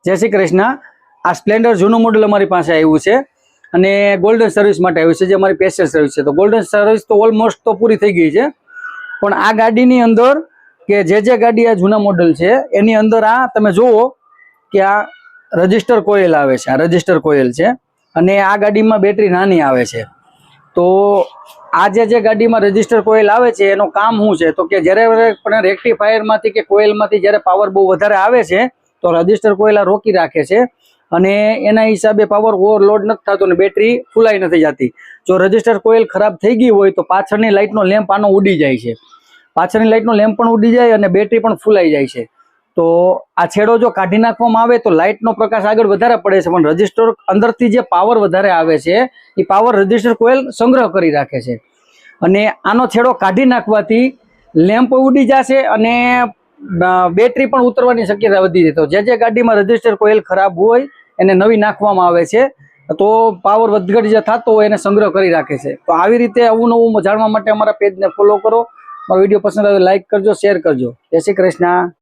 જય શ્રી કૃષ્ણ। આ સ્પ્લેન્ડર જૂનું મોડલ અમારી પાસે આવ્યું છે અને ગોલ્ડન સર્વિસ માટે આવ્યું છે, જે અમારી સ્પેશિયલ સર્વિસ છે। તો ગોલ્ડન સર્વિસ તો ઓલમોસ્ટ તો પૂરી થઈ ગઈ છે, પણ આ ગાડીની અંદર કે જે ગાડી આ જૂના મોડલ છે એની અંદર આ તમે જુઓ કે આ રજિસ્ટર કોઇલ આવે છે, આ રજિસ્ટર કોઇલ છે અને આ ગાડીમાં બેટરી નાની આવે છે। તો આ જે ગાડીમાં રજિસ્ટર કોઇલ આવે છે એનું કામ શું છે, તો કે જ્યારે પણ રેક્ટિફાયરમાંથી કે કોઇલમાંથી જ્યારે પાવર બહુ વધારે આવે છે તો રજિસ્ટર કોઇલ આ રોકી રાખે છે અને એના હિસાબે પાવર ઓવરલોડ નથી થતો અને બેટરી ફૂલાઈ નથી જતી। જો રજિસ્ટર કોઇલ ખરાબ થઈ ગઈ હોય તો પાછળની લાઇટનો લેમ્પ આનો ઉડી જાય છે, પાછળની લાઇટનો લેમ્પ પણ ઉડી જાય અને બેટરી પણ ફૂલાઈ જાય છે। તો આ છેડો જો કાઢી નાખવામાં આવે તો લાઇટનો પ્રકાશ આગળ વધારે પડે છે, પણ રજિસ્ટર અંદરથી જે પાવર વધારે આવે છે એ પાવર રજિસ્ટર કોઇલ સંગ્રહ કરી રાખે છે અને આનો છેડો કાઢી નાખવાથી લેમ્પ ઉડી જશે અને બેટરી પણ ઉતરવાની શક્યતા વધી જાય। તો જે ગાડીમાં રજિસ્ટર કોઇલ ખરાબ હોય એને નવી નાખવામાં આવે છે તો પાવર વધઘટ જે થતો હોય એને સંગ્રહ કરી રાખે છે। તો આવી રીતે નવું જાણવા માટે અમારા પેજને ફોલો કરો। મારો વિડીયો પસંદ આવે લાઈક કરજો, શેર કરજો। જય શ્રી કૃષ્ણ।